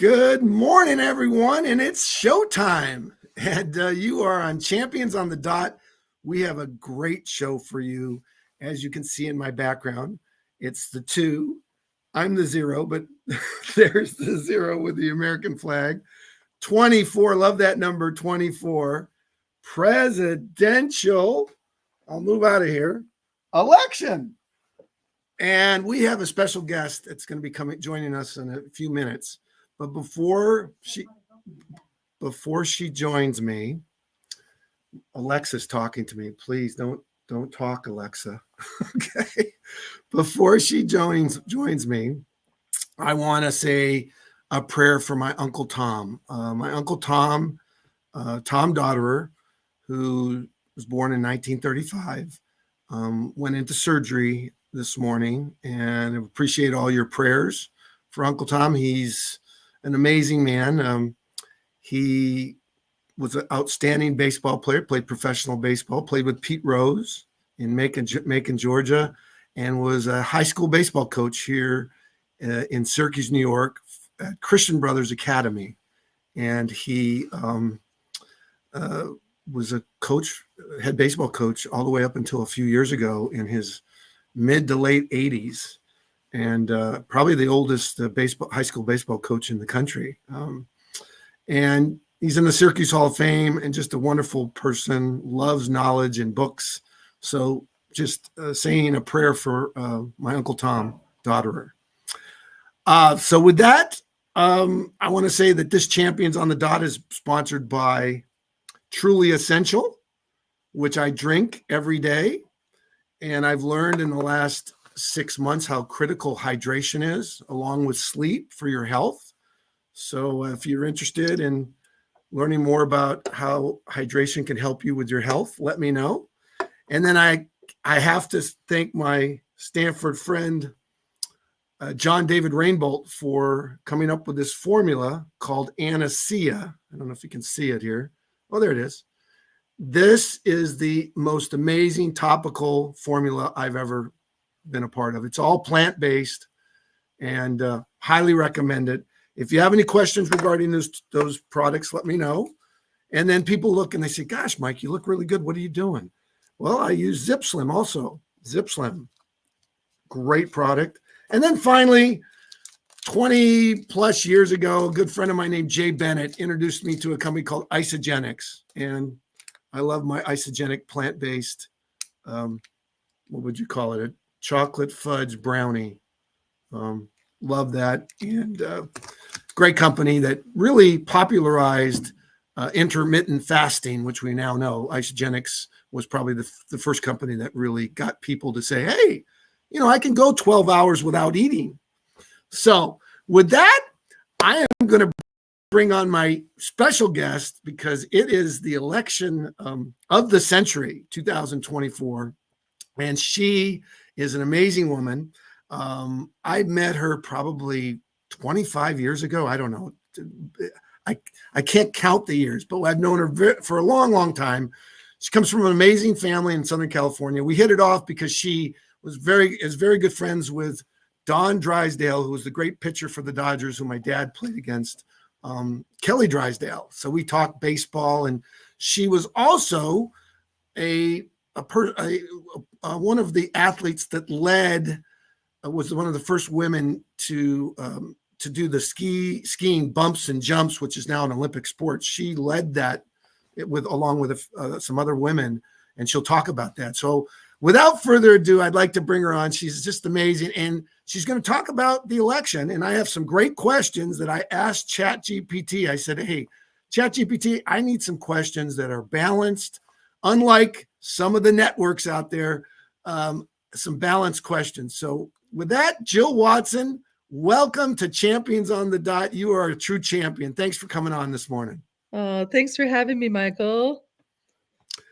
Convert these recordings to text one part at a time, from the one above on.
Good morning, everyone, and it's showtime. And you are on Champions on the Dot. We have a great show for you. As you can see in my background, it's the 2. I'm the 0, but there's the 0 with the American flag. 24, love that number, 24. Presidential, I'll move out of here, election. And we have a special guest that's going to be joining us in a few minutes. But before she joins me, Alexa's talking to me. Please don't talk, Alexa. Okay. Before she joins me, I want to say a prayer for my Uncle Tom. My Uncle Tom, Tom Dotterer, who was born in 1935, went into surgery this morning, and I appreciate all your prayers for Uncle Tom. He's an amazing man. He was an outstanding baseball player, played professional baseball, played with Pete Rose in Macon, Georgia, and was a high school baseball coach here in Syracuse, New York at Christian Brothers Academy. And he was a coach, head baseball coach, all the way up until a few years ago in his mid to late 80s. And probably the oldest high school baseball coach in the country. And he's in the Syracuse Hall of Fame and just a wonderful person, loves knowledge and books. So just saying a prayer for my Uncle Tom Dotterer. So with that, I want to say that this Champions on the Dot is sponsored by Truly Essential, which I drink every day. And I've learned in the last 6 months how critical hydration is, along with sleep, for your health. So if you're interested in learning more about how hydration can help you with your health, let me know. And then I have to thank my Stanford friend, John David Rainbolt, for coming up with this formula called Anacea. I don't know if you can see it here. Oh, there it is. This is the most amazing topical formula I've ever been a part of. It's all plant-based and highly recommend it. If you have any questions regarding those products, let me know. And then people look and they say, gosh, Mike, you look really good. What are you doing? Well, I use Zip Slim also. Zip Slim, great product. And then finally, 20 plus years ago, a good friend of mine named Jay Bennett introduced me to a company called Isogenics. And I love my isogenic plant-based, what would you call it? A chocolate fudge brownie. Love that. And great company that really popularized intermittent fasting, which we now know. Isogenics was probably the first company that really got people to say, hey, I can go 12 hours without eating. So with that, I am going to bring on my special guest because it is the election of the century, 2024. And she is an amazing woman. I met her probably 25 years ago. I don't know. I can't count the years, but I've known her for a long, long time. She comes from an amazing family in Southern California. We hit it off because she is very good friends with Don Drysdale, who was the great pitcher for the Dodgers, who my dad played against, Kelly Drysdale. So we talked baseball, and she was also one of the athletes that was one of the first women to do the skiing bumps and jumps, which is now an Olympic sport. She led that along with some other women, and she'll talk about that. So without further ado, I'd like to bring her on. She's just amazing, and she's going to talk about the election. And I have some great questions that I asked ChatGPT. I said, hey, ChatGPT, I need some questions that are balanced, unlike some of the networks out there, some balanced questions. So with that, Jill Watson, welcome to Champions on the Dot. You are a true champion. Thanks for coming on this morning. Thanks for having me, Michael.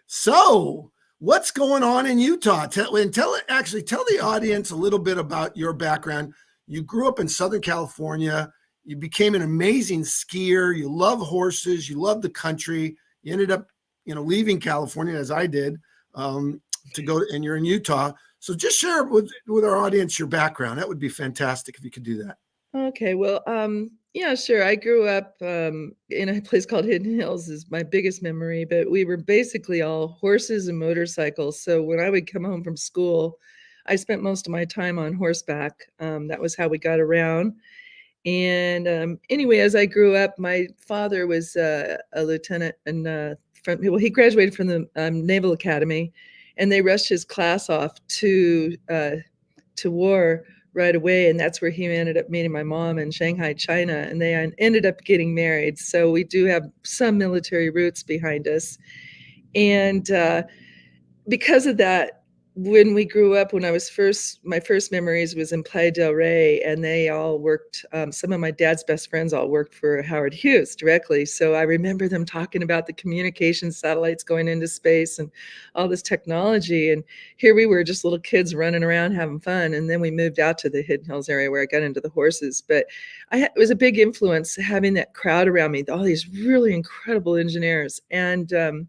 So what's going on in Utah? Tell the audience a little bit about your background. You grew up in Southern California. You became an amazing skier. You love horses. You love the country. You ended up, leaving California, as I did, to go, and you're in Utah. So just share with our audience your background. That would be fantastic if you could do that. Okay. Well, Yeah, sure. I grew up in a place called Hidden Hills is my biggest memory, but we were basically all horses and motorcycles. So when I would come home from school, I spent most of my time on horseback. That was how we got around. And anyway, as I grew up, my father was a lieutenant, and well, he graduated from the Naval Academy, and they rushed his class off to war right away, and that's where he ended up meeting my mom in Shanghai, China, and they ended up getting married. So we do have some military roots behind us, and because of that, when we grew up, when I was my first memories was in Playa del Rey, and they all worked. Some of my dad's best friends all worked for Howard Hughes directly. So I remember them talking about the communication satellites going into space and all this technology. And here we were, just little kids running around having fun. And then we moved out to the Hidden Hills area where I got into the horses. But it was a big influence having that crowd around me, all these really incredible engineers. And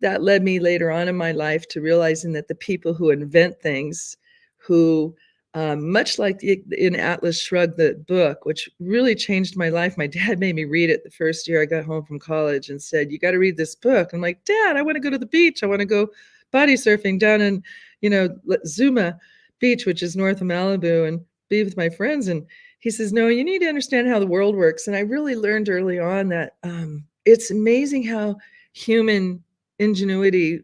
that led me later on in my life to realizing that the people who invent things, who much like in Atlas Shrugged, the book, which really changed my life. My dad made me read it the first year I got home from college and said, "You got to read this book." I'm like, "Dad, I want to go to the beach. I want to go body surfing down in, Zuma Beach, which is north of Malibu, and be with my friends." And he says, "No, you need to understand how the world works." And I really learned early on that it's amazing how human ingenuity,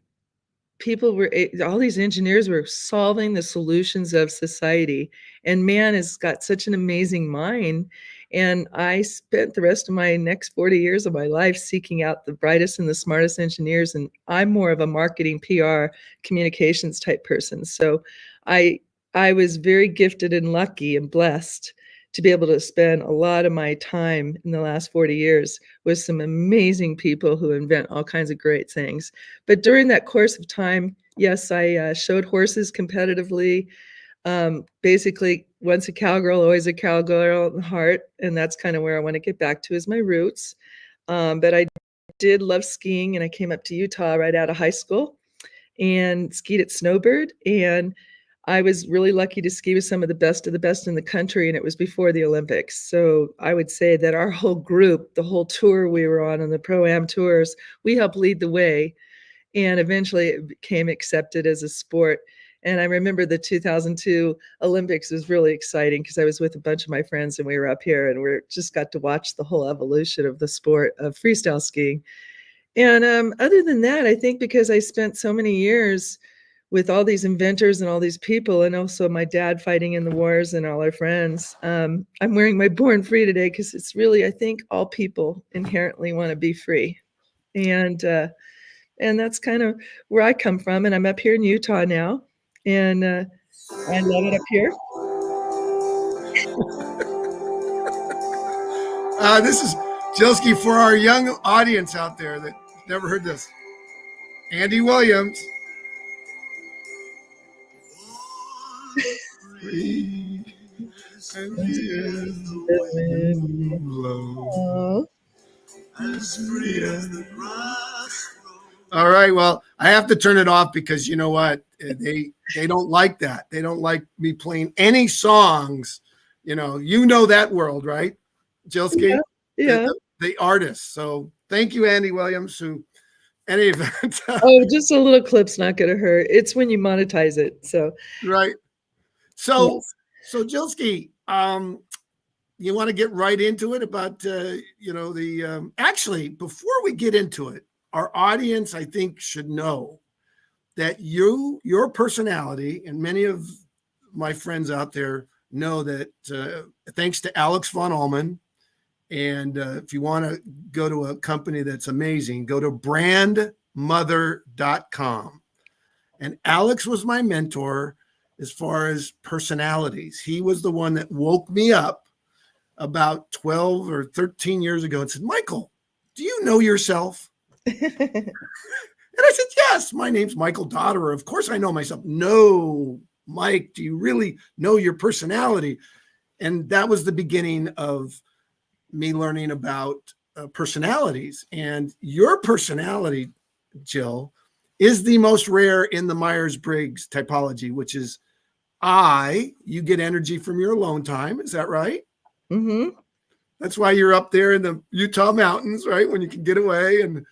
all these engineers were solving the solutions of society, and man has got such an amazing mind. And I spent the rest of my next 40 years of my life seeking out the brightest and the smartest engineers, and I'm more of a marketing, PR, communications type person. So i I was very gifted and lucky and blessed to be able to spend a lot of my time in the last 40 years with some amazing people who invent all kinds of great things. But during that course of time, yes, I showed horses competitively. Basically, once a cowgirl, always a cowgirl in heart, and that's kind of where I want to get back to is my roots. But I did love skiing, and I came up to Utah right out of high school and skied at Snowbird. And I was really lucky to ski with some of the best in the country, and it was before the Olympics. So I would say that our whole group, the whole tour we were on the Pro-Am tours, we helped lead the way, and eventually it became accepted as a sport. And I remember the 2002 Olympics was really exciting because I was with a bunch of my friends and we were up here and we just got to watch the whole evolution of the sport of freestyle skiing. And other than that, I think because I spent so many years with all these inventors and all these people, and also my dad fighting in the wars and all our friends, I'm wearing my Born Free today because it's really, I think all people inherently want to be free. And that's kind of where I come from. And I'm up here in Utah now, and I love it up here. This is Jilski for our young audience out there that never heard this. Andy Williams. Free and the wind blows. As free as the grass. All right. Well, I have to turn it off because you know what? They don't like that. They don't like me playing any songs. You know that world, right? Jilski, Yeah, yeah. the artist. So thank you, Andy Williams. Who, any event, Oh, just a little clip's not going to hurt. It's when you monetize it. So right? So, yes. so Jilski, you want to get right into it about actually before we get into it, our audience I think should know that your personality, and many of my friends out there know that thanks to Alex von Allman. And if you want to go to a company that's amazing, go to brandmother.com. And Alex was my mentor as far as personalities. He was the one that woke me up about 12 or 13 years ago and said, "Michael, do you know yourself?" And I said, "Yes, my name's Michael Dotterer. Of course I know myself." "No, Mike, do you really know your personality?" And that was the beginning of me learning about personalities. And your personality, Jill, is the most rare in the Myers-Briggs typology, which is you get energy from your alone time. Is that right? Mm-hmm. That's why you're up there in the Utah mountains, right? When you can get away and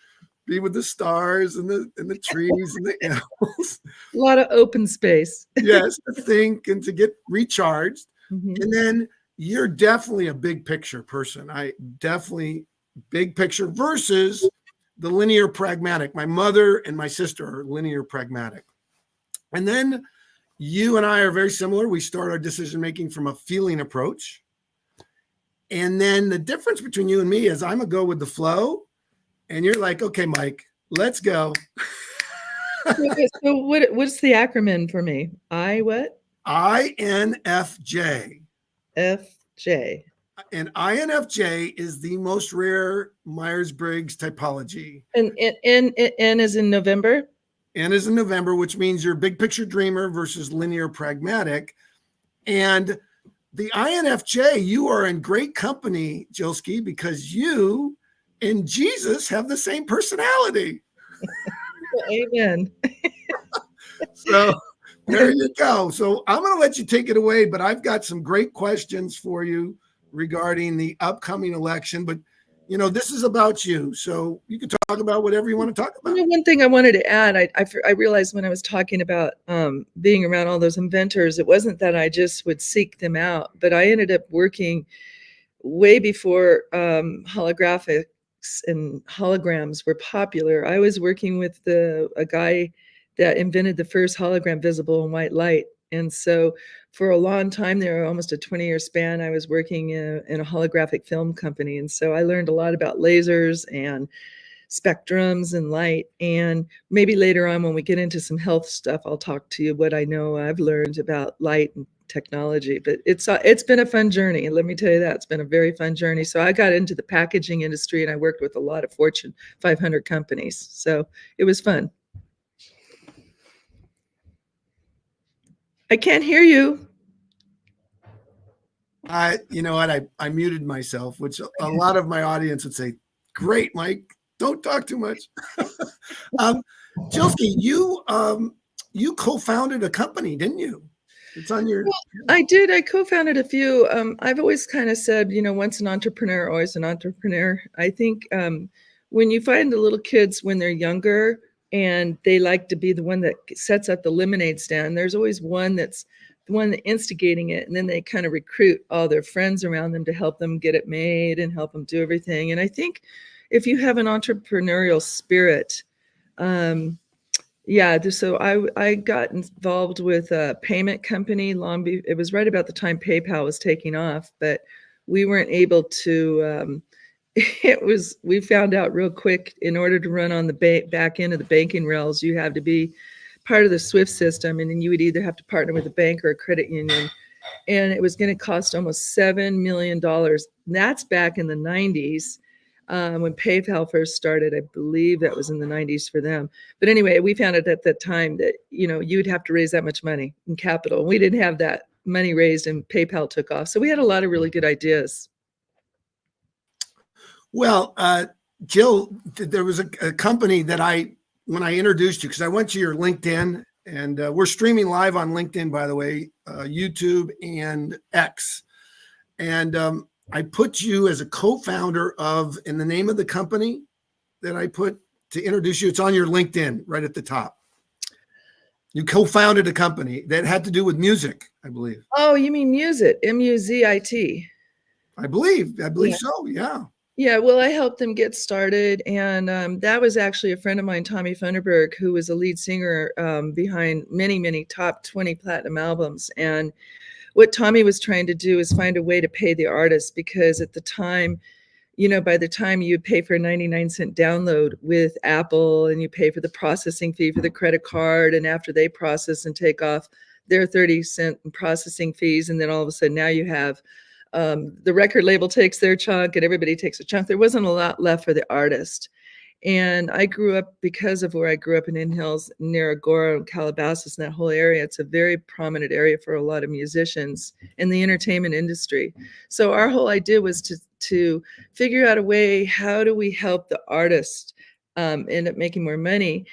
be with the stars and the trees and the animals. A lot of open space. Yes, to think and to get recharged. Mhm. And then you're definitely a big picture person. I definitely big picture versus the linear pragmatic. My mother and my sister are linear pragmatic. And then you and I are very similar. We start our decision making from a feeling approach. And then the difference between you and me is I'm a go with the flow. And you're like, okay, Mike, let's go. So what's the acronym for me? I what? INFJ. FJ. And INFJ is the most rare Myers-Briggs typology. And N is in November? N is in November, which means you're big picture dreamer versus linear pragmatic. And the INFJ, you are in great company, Jilski, because you and Jesus have the same personality. Amen. So there you go. So I'm going to let you take it away, but I've got some great questions for you regarding the upcoming election. But, you know, this is about you. So you can talk about whatever you want to talk about. One thing I wanted to add, I realized when I was talking about being around all those inventors, it wasn't that I just would seek them out, but I ended up working way before holographics and holograms were popular. I was working with a guy that invented the first hologram visible in white light. And so for a long time there, almost a 20-year span, I was working in a holographic film company. And so I learned a lot about lasers and spectrums and light. And maybe later on when we get into some health stuff, I'll talk to you what I know I've learned about light and technology. But it's been a fun journey, and let me tell you that it's been a very fun journey. So I got into the packaging industry and I worked with a lot of Fortune 500 companies, so it was fun. I can't hear you. You know what? I muted myself, which a lot of my audience would say, great, Mike, don't talk too much. Jilski, you co-founded a company, didn't you? It's on your. Well, I did. I co-founded a few. I've always kind of said, you know, once an entrepreneur, always an entrepreneur. I think when you find the little kids when they're younger and they like to be the one that sets up the lemonade stand, there's always one that's the one that instigating it, and then they kind of recruit all their friends around them to help them get it made and help them do everything. And I think if you have an entrepreneurial spirit, um, yeah, so I got involved with a payment company it was right about the time PayPal was taking off, but we weren't able to we found out real quick in order to run on the back end of the banking rails, you have to be part of the SWIFT system, and then you would either have to partner with a bank or a credit union, and it was going to cost almost $7 million. That's back in the 90s. When PayPal first started, I believe that was in the 90s for them. But anyway, we found out at that time that, you know, you'd have to raise that much money in capital. We didn't have that money raised, and PayPal took off. So we had a lot of really good ideas. Well, Jill, there was a company that when I introduced you, because I went to your LinkedIn, and we're streaming live on LinkedIn, by the way, YouTube and X. And I put you as a co-founder of, in the name of the company that I put to introduce you, it's on your LinkedIn right at the top. You co-founded a company that had to do with music, I believe. Oh, you mean Muzit, M-U-Z-I-T. I believe Yeah. so, yeah. Yeah, well, I helped them get started, and that was actually a friend of mine, Tommy Funderburg, who was a lead singer behind many, many top 20 platinum albums. And what Tommy was trying to do is find a way to pay the artist, because at the time, you know, by the time you pay for a 99-cent download with Apple and you pay for the processing fee for the credit card, and after they process and take off their 30-cent processing fees, and then all of a sudden now you have the record label takes their chunk and everybody takes a chunk. There wasn't a lot left for the artist. And I grew up, because of where I grew up in Indian Hills, near Agora and Calabasas, and that whole area. It's a very prominent area for a lot of musicians in the entertainment industry. So our whole idea was to figure out a way, how do we help the artist end up making more money?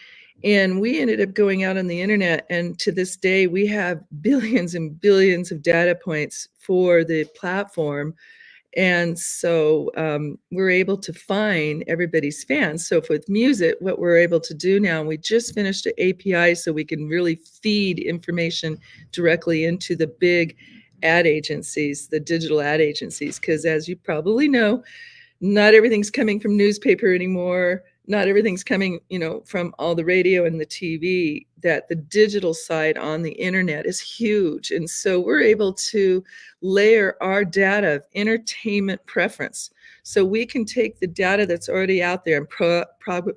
And we ended up going out on the internet, and to this day, we have billions and billions of data points for the platform. And so we're able to find everybody's fans. So with music, what we're able to do now, and we just finished an API so we can really feed information directly into the big ad agencies, the digital ad agencies, because as you probably know, not everything's coming from newspaper anymore. Not everything's coming, from all the radio and the TV. That the digital side on the internet is huge. And so we're able to layer our data of entertainment preference. So we can take the data that's already out there and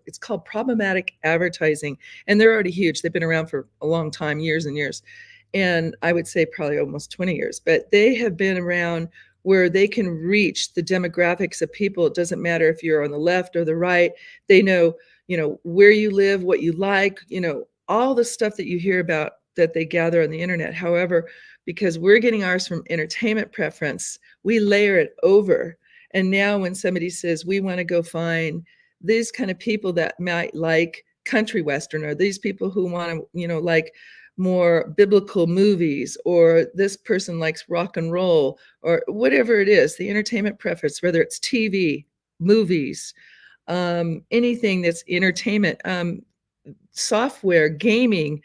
it's called problematic advertising. And they're already huge. They've been around for a long time, years and years. And I would say probably almost 20 years, but they have been around where they can reach the demographics of people. It doesn't matter if you're on the left or the right. They know, where you live, what you like, all the stuff that you hear about that they gather on the internet. However, because we're getting ours from entertainment preference, we layer it over. And now when somebody says, we want to go find these kind of people that might like country western, or these people who want to, like more biblical movies, or this person likes rock and roll, or whatever it is, the entertainment preference, whether it's TV, movies, anything that's entertainment, software, gaming,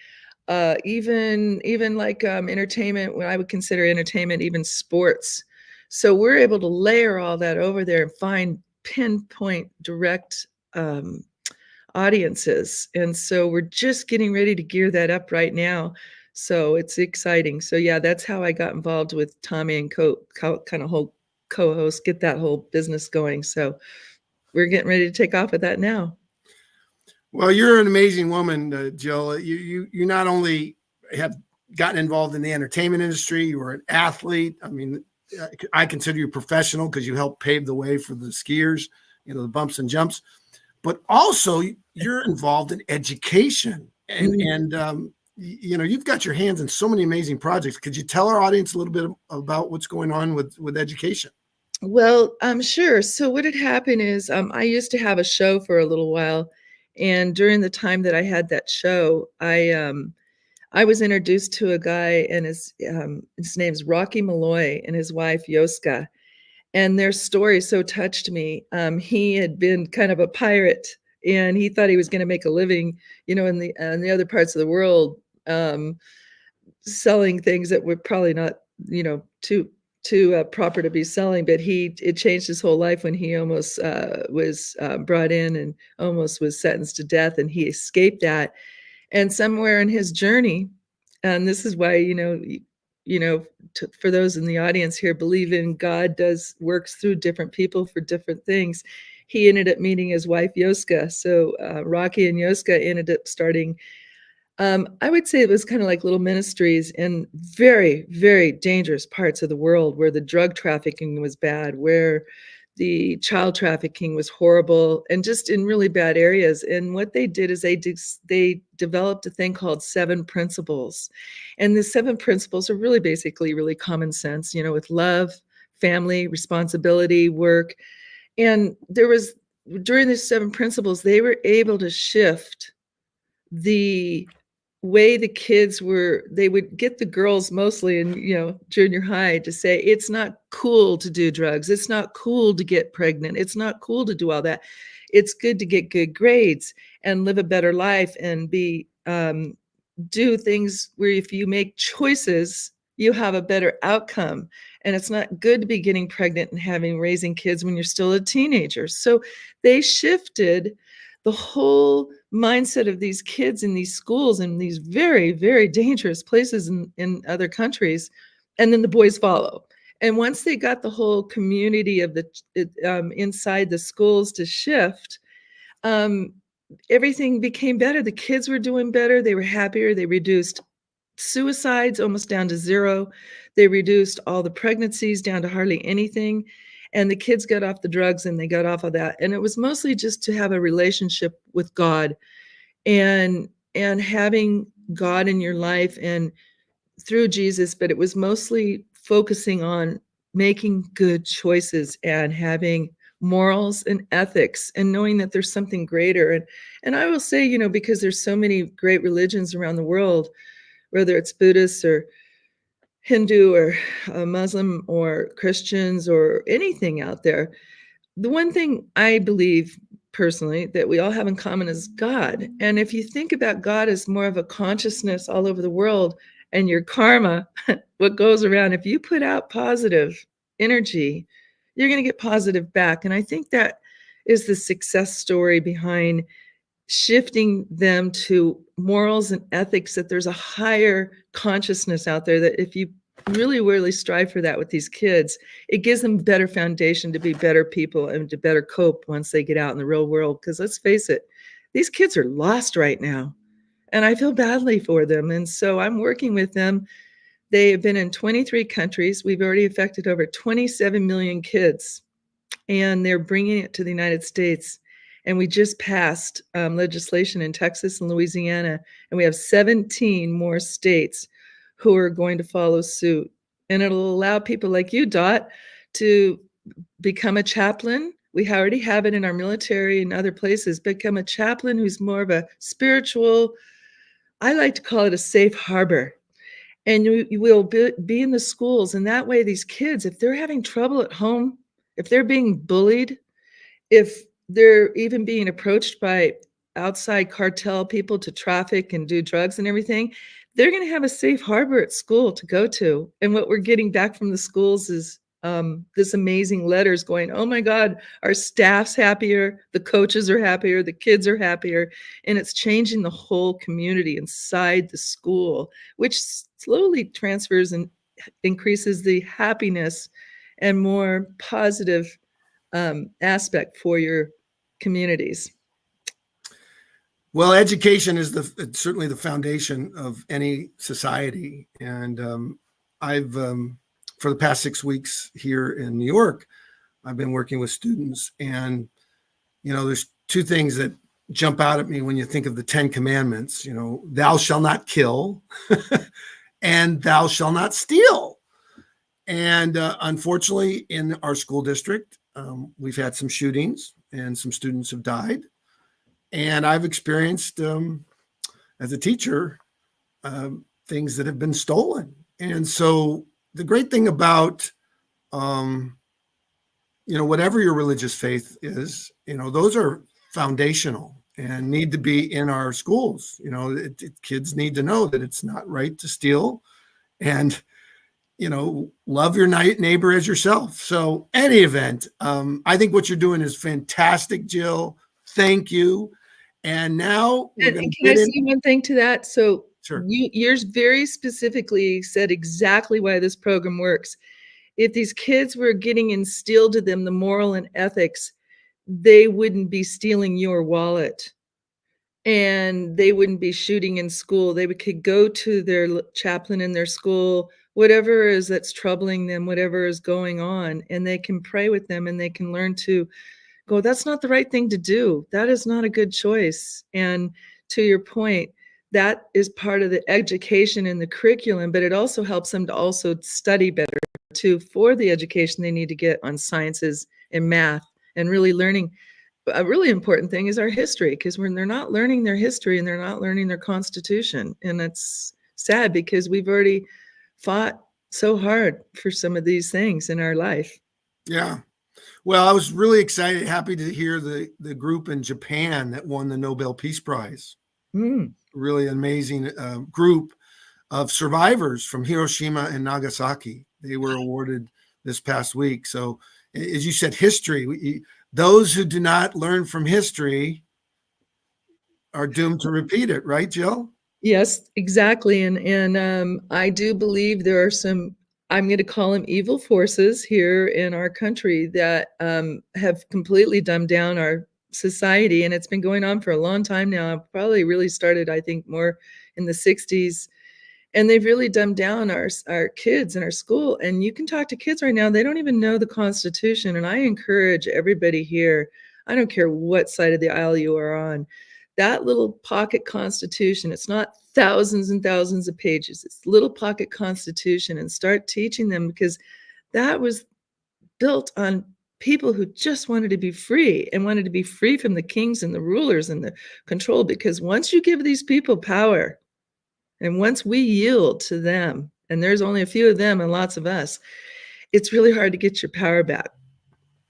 even like entertainment, what I would consider entertainment, even sports. So we're able to layer all that over there and find pinpoint direct audiences. And so we're just getting ready to gear that up right now. So it's exciting. So yeah, that's how I got involved with Tommy and kind of whole co-host, get that whole business going. So we're getting ready to take off with that now. Well, you're an amazing woman, Jill. You not only have gotten involved in the entertainment industry, you were an athlete. I mean, I consider you professional because you helped pave the way for the skiers, the bumps and jumps. But also, you're involved in education, and you've got your hands in so many amazing projects. Could you tell our audience a little bit about what's going on with education? Well, sure. So what had happened is I used to have a show for a little while, and during the time that I had that show, I was introduced to a guy, and his name's Rocky Malloy, and his wife Yoska, and their story so touched me. He had been kind of a pirate, and he thought he was going to make a living, in the other parts of the world, selling things that were probably not, too proper to be selling. But it changed his whole life when he almost was brought in and almost was sentenced to death, and he escaped that. And somewhere in his journey, and this is why, for those in the audience here, believe in God works through different people for different things. He ended up meeting his wife Yoska. So Rocky and Yoska ended up starting, I would say it was kind of like little ministries in very, very dangerous parts of the world where the drug trafficking was bad, where the child trafficking was horrible, and just in really bad areas. And what they did is they developed a thing called 7 principles. And the 7 principles are really basically really common sense, with love, family, responsibility, work. And during these 7 principles, they were able to shift the way the kids they would get the girls mostly in, junior high to say, it's not cool to do drugs. It's not cool to get pregnant. It's not cool to do all that. It's good to get good grades and live a better life and do things where if you make choices, you have a better outcome. And it's not good to be getting pregnant and raising kids when you're still a teenager. So they shifted the whole mindset of these kids in these schools in these very, very dangerous places in other countries. And then the boys follow. And once they got the whole community of inside the schools to shift, everything became better. The kids were doing better. They were happier. They reduced suicides almost down to 0. They reduced all the pregnancies down to hardly anything. And the kids got off the drugs and they got off of that. And it was mostly just to have a relationship with God and having God in your life and through Jesus. But it was mostly focusing on making good choices and having morals and ethics and knowing that there's something greater. And I will say, because there's so many great religions around the world, whether it's Buddhist or Hindu or Muslim or Christians or anything out there, the one thing I believe personally that we all have in common is God. And if you think about God as more of a consciousness all over the world and your karma, what goes around, if you put out positive energy, you're going to get positive back. And I think that is the success story behind shifting them to morals and ethics, that there's a higher consciousness out there, that if you really strive for that with these kids, it gives them a better foundation to be better people and to better cope once they get out in the real world. Because let's face it, these kids are lost right now, and I feel badly for them. And so I'm working with them. They have been in 23 countries. We've already affected over 27 million kids, and they're bringing it to the United States. And we just passed legislation in Texas and Louisiana, and we have 17 more states who are going to follow suit. And it'll allow people like you, Dot, to become a chaplain. We already have it in our military and other places. Become a chaplain who's more of a spiritual, I like to call it a safe harbor. And you will be in the schools. And that way, these kids, if they're having trouble at home, if they're being bullied, if they're even being approached by outside cartel people to traffic and do drugs and everything, they're going to have a safe harbor at school to go to. And what we're getting back from the schools is this amazing letters going, oh my God, our staff's happier, the coaches are happier, the kids are happier. And it's changing the whole community inside the school, which slowly transfers and increases the happiness and more positive aspect for your communities. Well, education is certainly the foundation of any society. And I've, for the past 6 weeks here in New York, I've been working with students. And, there's two things that jump out at me when you think of the 10 Commandments, thou shalt not kill and thou shalt not steal. And unfortunately, in our school district, we've had some shootings and some students have died. And I've experienced, as a teacher, things that have been stolen. And so the great thing about, whatever your religious faith is, those are foundational and need to be in our schools. Kids need to know that it's not right to steal, and love your neighbor as yourself. So any event, I think what you're doing is fantastic, Jill. Thank you. And now we're going to can I get say one thing to that? So Sure. Yours very specifically said exactly why this program works. If these kids were getting instilled to them the moral and ethics, they wouldn't be stealing your wallet. And they wouldn't be shooting in school. They could go to their chaplain in their school, whatever it is that's troubling them, whatever is going on, and they can pray with them and they can learn to go, that's not the right thing to do. That is not a good choice. And to your point, that is part of the education in the curriculum, but it also helps them to also study better too for the education they need to get on sciences and math and really learning. A really important thing is our history, because when they're not learning their history and they're not learning their Constitution, and it's sad because we've already fought so hard for some of these things in our life. Yeah. Well, I was really excited, happy to hear the group in Japan that won the Nobel Peace Prize. Really amazing group of survivors from Hiroshima and Nagasaki. They were awarded this past week. So, as you said, history. Those who do not learn from history are doomed to repeat it, right, Jill? Yes, exactly. And I do believe there are some, I'm going to call them evil forces here in our country that have completely dumbed down our society. And it's been going on for a long time now. Probably really started, I think, more in the 60s. And they've really dumbed down our kids in our school. And you can talk to kids right now, they don't even know the Constitution. And I encourage everybody here, I don't care what side of the aisle you are on, that little pocket Constitution, it's not thousands and thousands of pages, it's little pocket Constitution, and start teaching them, because that was built on people who just wanted to be free and wanted to be free from the kings and the rulers and the control. Because once you give these people power, and once we yield to them, and there's only a few of them and lots of us, it's really hard to get your power back.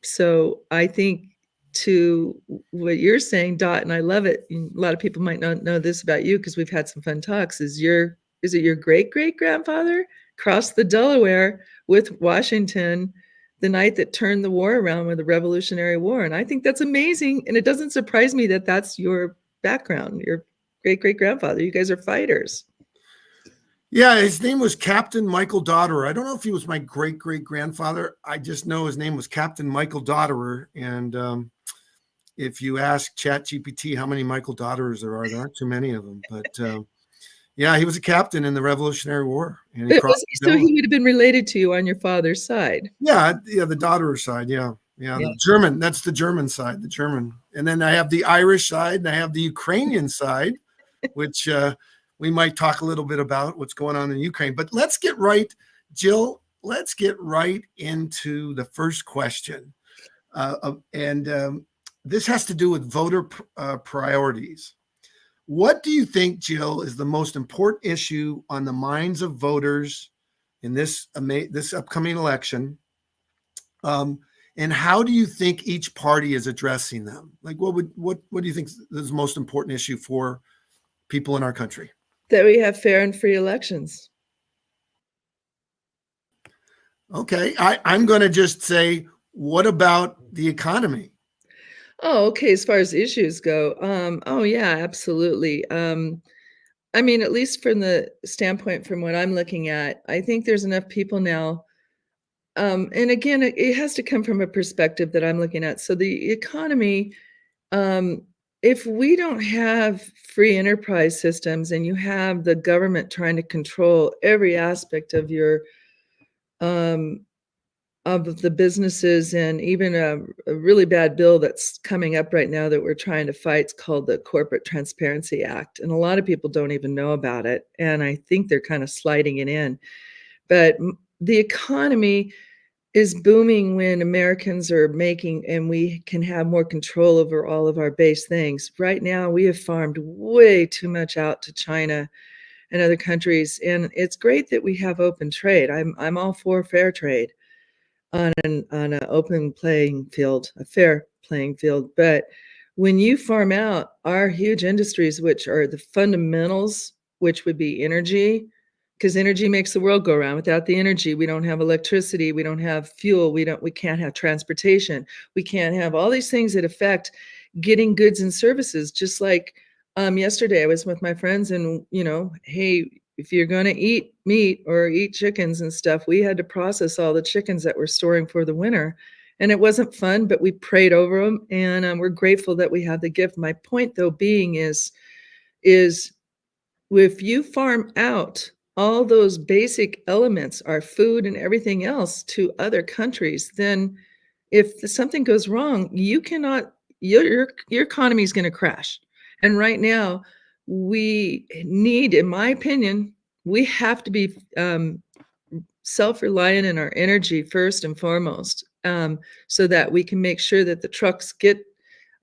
So I think to what you're saying, Dot, and I love it. A lot of people might not know this about you because we've had some fun talks. Is it your great great grandfather crossed the Delaware with Washington the night that turned the war around with the Revolutionary War? And I think that's amazing. And it doesn't surprise me that that's your background, your great great grandfather. You guys are fighters. Yeah, his name was Captain Michael Dodderer. I don't know if he was my great great grandfather. I just know his name was Captain Michael Dodderer. And if you ask ChatGPT how many Michael Dodderers there aren't too many of them. But yeah, he was a captain in the Revolutionary War, and he crossed the So Delaware. he would have been related to you on your father's side. Yeah, the Dodderer side. Yeah, the German. That's the German side. The German, and then I have the Irish side, and I have the Ukrainian side, which we might talk a little bit about what's going on in Ukraine. But let's get right, Jill. Let's get right into the first question, and this has to do with voter priorities. What do you think, Jill, is the most important issue on the minds of voters in this upcoming election? And how do you think each party is addressing them? Like, what do you think is the most important issue for people in our country? That we have fair and free elections. Okay, I'm going to just say, what about the economy? Oh, okay. As far as issues go, oh yeah, absolutely. I mean, at least from the standpoint from what I'm looking at, I think there's enough people now. And again, it has to come from a perspective that I'm looking at. So the economy, um, if we don't have free enterprise systems and you have the government trying to control every aspect um, of the businesses, and even a really bad bill that's coming up right now that we're trying to fight. It's called the Corporate Transparency Act, and a lot of people don't even know about it, and I think they're kind of sliding it in. But the economy is booming when Americans are making, and we can have more control over all of our base things. Right now, we have farmed way too much out to China and other countries, and it's great that we have open trade. I'm all for fair trade on an open playing field, a fair playing field. But when you farm out our huge industries, which are the fundamentals, which would be energy, because energy makes the world go around. Without the energy, we don't have electricity, we don't have fuel, we can't have transportation, we can't have all these things that affect getting goods and services. Just like yesterday, I was with my friends, and hey, if you're going to eat meat or eat chickens and stuff, we had to process all the chickens that we're storing for the winter. And it wasn't fun, but we prayed over them, and we're grateful that we had the gift. My point, though, being is if you farm out all those basic elements, our food and everything else, to other countries, then if something goes wrong, you cannot, your economy is going to crash. And right now, we need, in my opinion, we have to be self-reliant in our energy first and foremost, so that we can make sure that the trucks get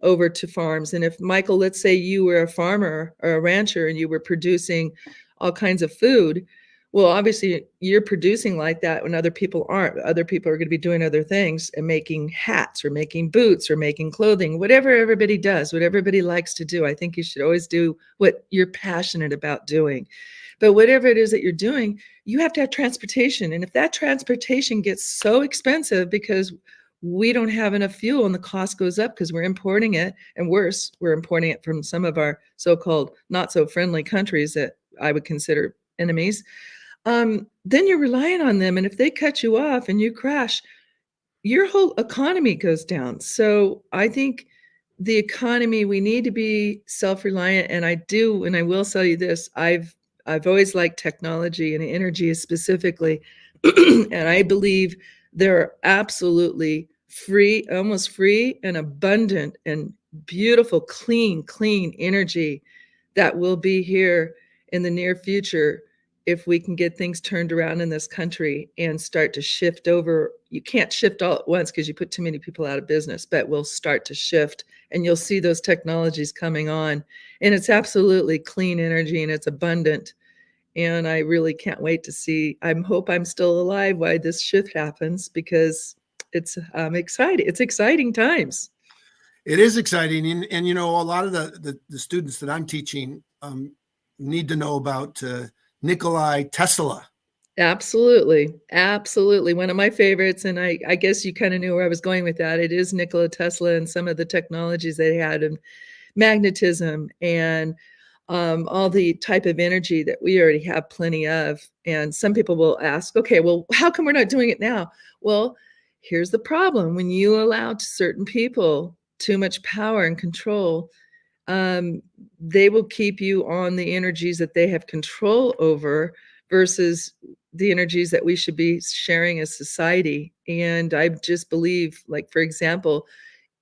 over to farms. And if, Michael, let's say you were a farmer or a rancher and you were producing all kinds of food, well, obviously you're producing like that when other people aren't. Other people are going to be doing other things and making hats or making boots or making clothing, whatever everybody does, what everybody likes to do. I think you should always do what you're passionate about doing. But whatever it is that you're doing, you have to have transportation. And if that transportation gets so expensive because we don't have enough fuel and the cost goes up because we're importing it, and worse, we're importing it from some of our so-called not so friendly countries that I would consider enemies, then you're relying on them. And if they cut you off and you crash, your whole economy goes down. So I think the economy, we need to be self-reliant. And I do, and I will tell you this, I've always liked technology and energy specifically. And I believe there are absolutely free, almost free and abundant and beautiful, clean energy that will be here in the near future if we can get things turned around in this country and start to shift over. You can't shift all at once because you put too many people out of business, but we'll start to shift, and you'll see those technologies coming on. And it's absolutely clean energy, and it's abundant. And I really can't wait to see. I hope I'm still alive while this shift happens, because it's exciting. It's exciting times. It is exciting, and you know, a lot of the students that I'm teaching need to know about Nikolai Tesla. Absolutely. Absolutely. One of my favorites, and I guess you kind of knew where I was going with that. It is Nikola Tesla and some of the technologies they had, and magnetism, and all the type of energy that we already have plenty of. And some people will ask, okay, well, how come we're not doing it now? Well, here's the problem. When you allow certain people too much power and control, um, they will keep you on the energies that they have control over versus the energies that we should be sharing as society. And I just believe, like, for example,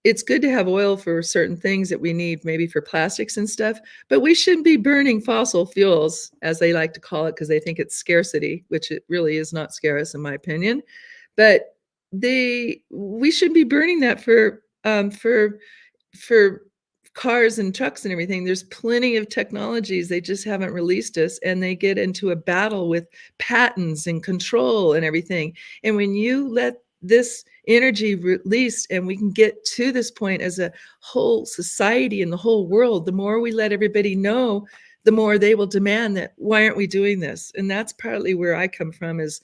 it's good to have oil for certain things that we need, maybe for plastics and stuff, but we shouldn't be burning fossil fuels, as they like to call it, because they think it's scarcity, which it really is not scarce, in my opinion. But we should be burning that for cars and trucks and everything. There's plenty of technologies, they just haven't released us, and they get into a battle with patents and control and everything. And when you let this energy released and we can get to this point as a whole society in the whole world, the more we let everybody know, the more they will demand that, why aren't we doing this? And that's partly where I come from. Is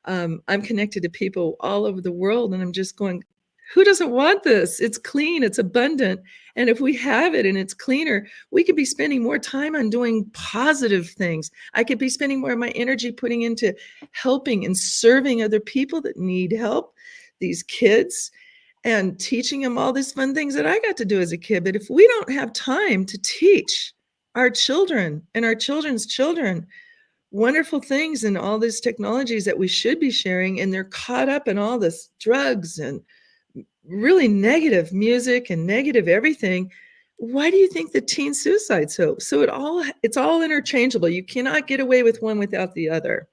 I'm connected to people all over the world, and I'm just going, who doesn't want this? It's clean, it's abundant. And if we have it and it's cleaner, we could be spending more time on doing positive things. I could be spending more of my energy putting into helping and serving other people that need help, these kids, and teaching them all these fun things that I got to do as a kid. But if we don't have time to teach our children and our children's children wonderful things and all these technologies that we should be sharing, and they're caught up in all this drugs and really negative music and negative everything, why do you think the teen suicide? So it's all interchangeable. You cannot get away with one without the other.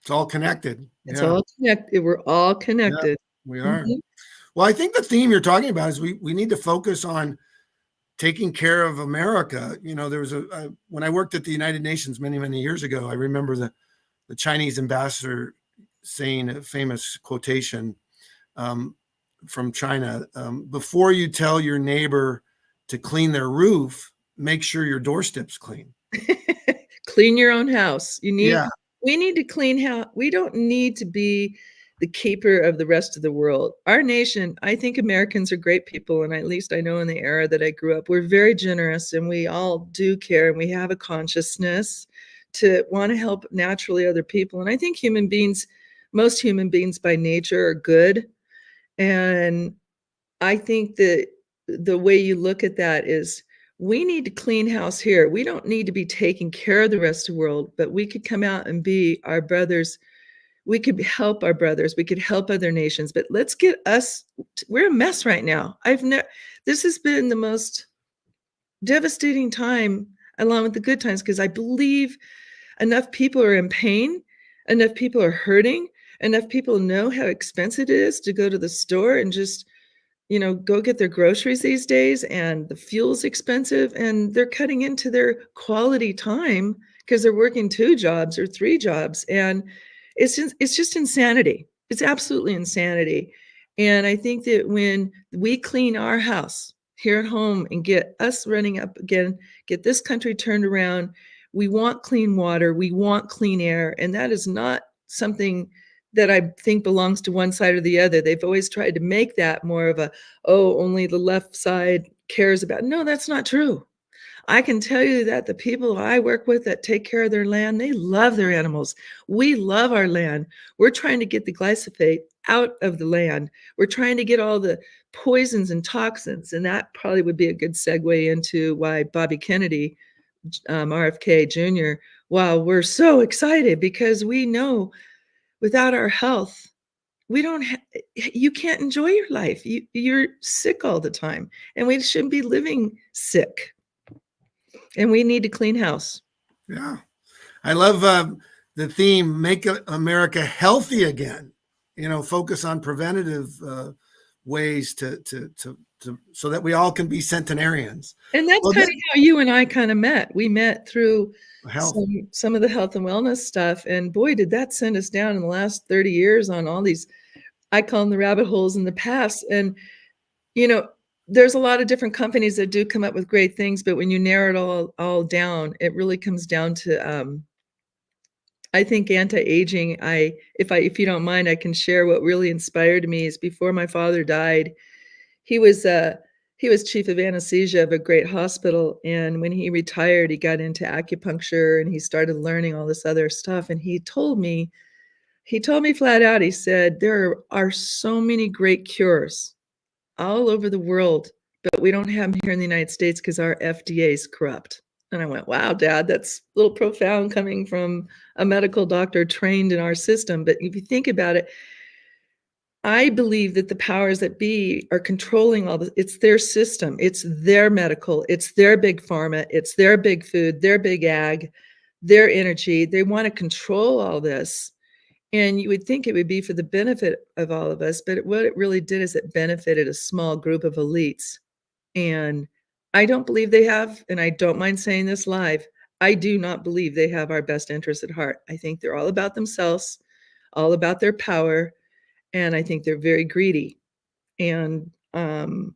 It's all connected. It's Yeah, all connected. We're all yeah, connected. we are. Mhm. Well, I think the theme you're talking about is we need to focus on taking care of America. You know, there was when I worked at the United Nations many years ago, I remember the Chinese ambassador saying a famous quotation from China: before you tell your neighbor to clean their roof, make sure your doorstep's clean. Clean your own house. Yeah, We need to clean house. We don't need to be the keeper of the rest of the world. Our nation, I think Americans are great people, and at least I know in the era that I grew up, we're very generous, and we all do care, and we have a consciousness to want to help naturally other people. And I think most human beings by nature are good. And I think that the way you look at that is, we need to clean house here. We don't need to be taking care of the rest of the world, but we could come out and be our brothers. We could help our brothers. We could help other nations, but let's get us, we're a mess right now. This has been the most devastating time, along with the good times, because I believe enough people are in pain, enough people are hurting, enough people know how expensive it is to go to the store and just go get their groceries these days, and the fuel's expensive, and they're cutting into their quality time because they're working 2 jobs or 3 jobs, and it's just insanity. It's absolutely insanity. And I think that when we clean our house here at home and get us running up again, get this country turned around, we want clean water, we want clean air, and that is not something that I think belongs to one side or the other. They've always tried to make that more of a, oh, only the left side cares about. No, that's not true. I can tell you that the people I work with that take care of their land, they love their animals. We love our land. We're trying to get the glyphosate out of the land. We're trying to get all the poisons and toxins. And that probably would be a good segue into why Bobby Kennedy, RFK Jr., wow, we're so excited, because we know without our health, we don't you can't enjoy your life. You're sick all the time, and we shouldn't be living sick, and we need to clean house. yeah. I love the theme: "Make America Healthy Again." You know, focus on preventative ways so that we all can be centenarians. And that's Well, kind of how you and I kind of met. We met through health. some of the health and wellness stuff. And boy, did that send us down in the last 30 years on all these, I call them the rabbit holes in the past. And, you know, there's a lot of different companies that do come up with great things, but when you narrow it all down, it really comes down to, I think anti-aging. If you don't mind, I can share what really inspired me is before my father died. He was he was chief of anesthesia of a great hospital, and when he retired, he got into acupuncture and he started learning all this other stuff. And he told me flat out, he said, there are so many great cures all over the world, but we don't have them here in the United States because our FDA is corrupt. And I went, wow, Dad, that's a little profound coming from a medical doctor trained in our system. But if you think about it, I believe that the powers that be are controlling all this. It's their system. It's their medical. It's their big pharma. It's their big food, their big ag, their energy. They want to control all this. And you would think it would be for the benefit of all of us, but what it really did is it benefited a small group of elites. And I don't believe they have, and I don't mind saying this live, I do not believe they have our best interests at heart. I think they're all about themselves, all about their power, and I think they're very greedy. And I'm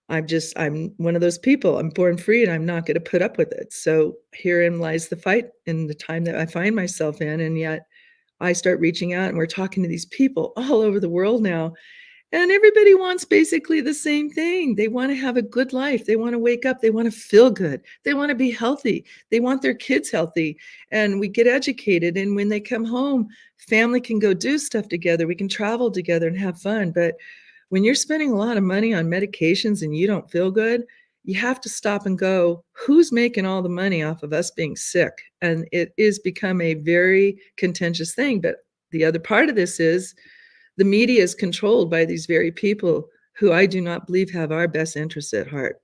one of those people. I'm born free, and I'm not going to put up with it. So herein lies the fight in the time that I find myself in, and yet I start reaching out, and we're talking to these people all over the world now. And everybody wants basically the same thing. They want to have a good life. They want to wake up. They want to feel good. They want to be healthy. They want their kids healthy. And we get educated. And when they come home, family can go do stuff together. We can travel together and have fun. But when you're spending a lot of money on medications and you don't feel good, you have to stop and go, who's making all the money off of us being sick? And it is become a very contentious thing. But the other part of this is the media is controlled by these very people who I do not believe have our best interests at heart.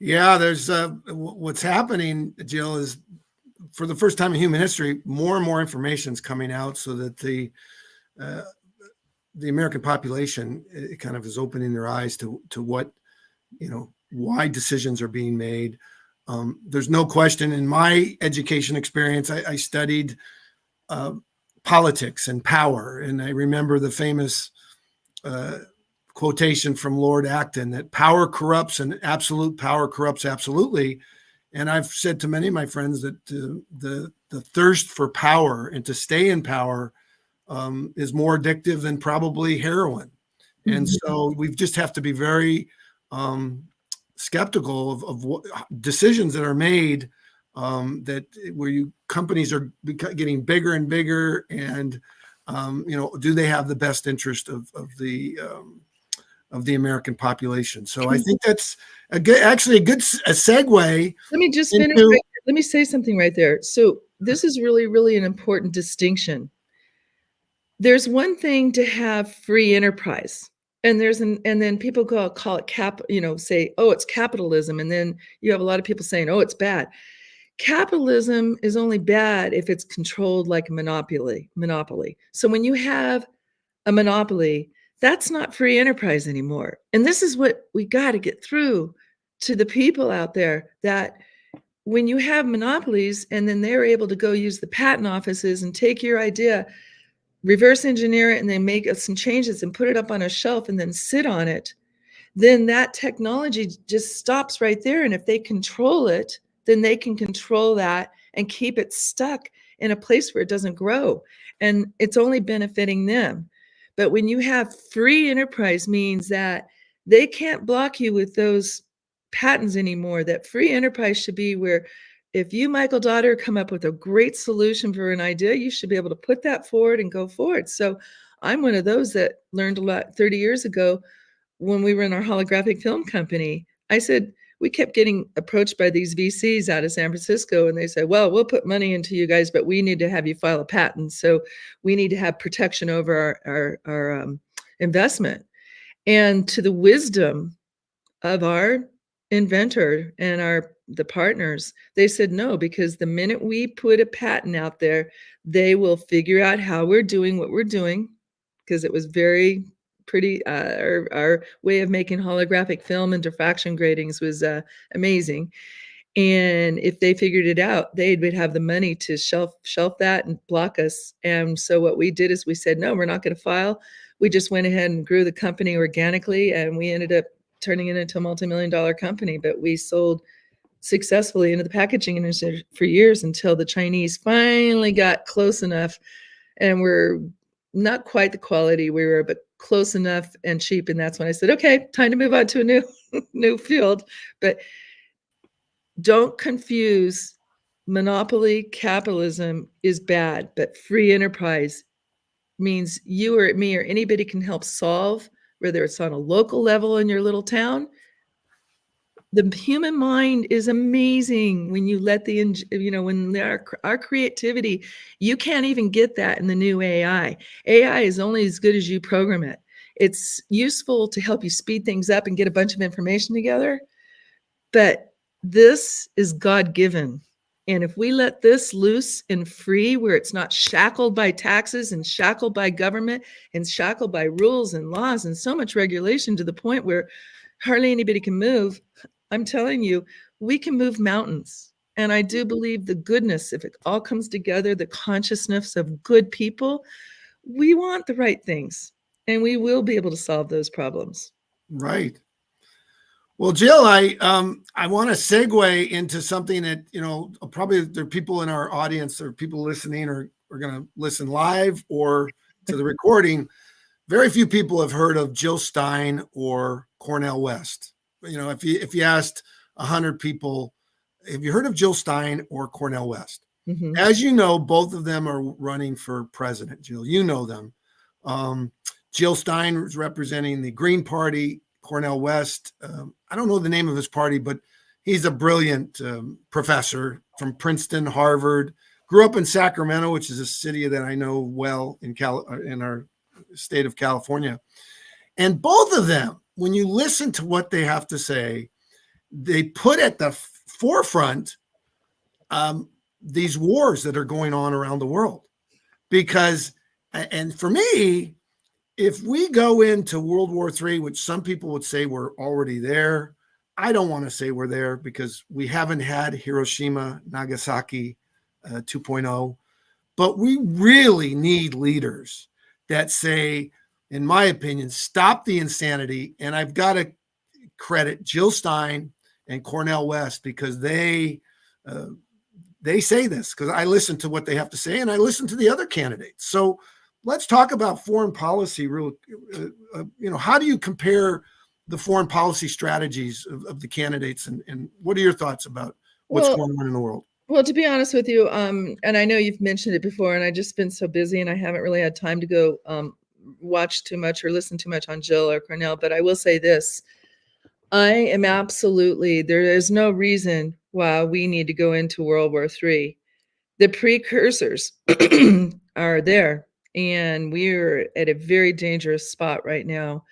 Yeah, there's what's happening, Jill, is for the first time in human history, more and more information is coming out, so that the American population kind of is opening their eyes to what, why decisions are being made. There's no question. In my education experience, I studied politics and power, and I remember the famous quotation from Lord Acton that power corrupts and absolute power corrupts absolutely. And I've said to many of my friends that the thirst for power and to stay in power is more addictive than probably heroin. And so we just have to be very skeptical of what decisions that are made, that where companies are getting bigger and bigger, and do they have the best interest of the American population? So I think that's a good segue. Let me just finish. Let me say something right there. So this is really, really an important distinction. There's one thing to have free enterprise, and then people call it say, oh, it's capitalism, and then you have a lot of people saying, oh, it's bad. Capitalism is only bad if it's controlled like a monopoly. So when you have a monopoly, that's not free enterprise anymore. And this is what we got to get through to the people out there, that when you have monopolies and then they're able to go use the patent offices and take your idea, reverse engineer it, and then make some changes and put it up on a shelf and then sit on it, then that technology just stops right there. And if they control it, then they can control that and keep it stuck in a place where it doesn't grow. And it's only benefiting them. But when you have free enterprise, means that they can't block you with those patents anymore. That free enterprise should be where if you, Michael Daughter, come up with a great solution for an idea, you should be able to put that forward and go forward. So I'm one of those that learned a lot 30 years ago when we were in our holographic film company. I said, we kept getting approached by these VCs out of San Francisco, and they said, well, we'll put money into you guys, but we need to have you file a patent. So we need to have protection over our investment. And to the wisdom of our inventor and the partners, they said no, because the minute we put a patent out there, they will figure out how we're doing what we're doing. because it was very pretty. Our way of making holographic film and diffraction gratings was amazing. And if they figured it out, they would have the money to shelf that and block us. And so what we did is we said, no, we're not going to file. We just went ahead and grew the company organically, and we ended up turning it into a multi-million-dollar company. But we sold successfully into the packaging industry for years until the Chinese finally got close enough, and we're not quite the quality we were, but close enough and cheap. And that's when I said, okay, time to move on to a new field. But don't confuse monopoly capitalism is bad, but free enterprise means you or me or anybody can help solve, whether it's on a local level in your little town. The human mind is amazing when you let when our creativity, you can't even get that in the new AI. AI is only as good as you program it. It's useful to help you speed things up and get a bunch of information together, but this is God-given. And if we let this loose and free, where it's not shackled by taxes and shackled by government and shackled by rules and laws and so much regulation to the point where hardly anybody can move, I'm telling you, we can move mountains. And I do believe the goodness, if it all comes together, the consciousness of good people, we want the right things, and we will be able to solve those problems. Right. Well, Jill, I want to segue into something that, probably there are people in our audience or people listening or are going to listen live or to the recording. Very few people have heard of Jill Stein or Cornel West. If you asked 100 people, have you heard of Jill Stein or Cornel West? Mm-hmm. As you know, both of them are running for president. Jill, you know them. Jill Stein is representing the Green Party. Cornel West, I don't know the name of his party, but he's a brilliant professor from Princeton, Harvard, grew up in Sacramento, which is a city that I know well in our state of California. And both of them, when you listen to what they have to say, they put at the forefront these wars that are going on around the world. Because, and for me, if we go into World War III, which some people would say we're already there, I don't want to say we're there because we haven't had Hiroshima, Nagasaki 2.0, but we really need leaders that say, in my opinion, stop the insanity. And I've got to credit Jill Stein and Cornel West because they say this, because I listen to what they have to say and I listen to the other candidates. So let's talk about foreign policy. How do you compare the foreign policy strategies of the candidates, and what are your thoughts about what's going on in the world? Well, to be honest with you, and I know you've mentioned it before, and I just been so busy and I haven't really had time to go watch too much or listen too much on Jill or Cornel, but I will say this. I am absolutely, there is no reason why we need to go into World War III. The precursors are there. And we're at a very dangerous spot right now.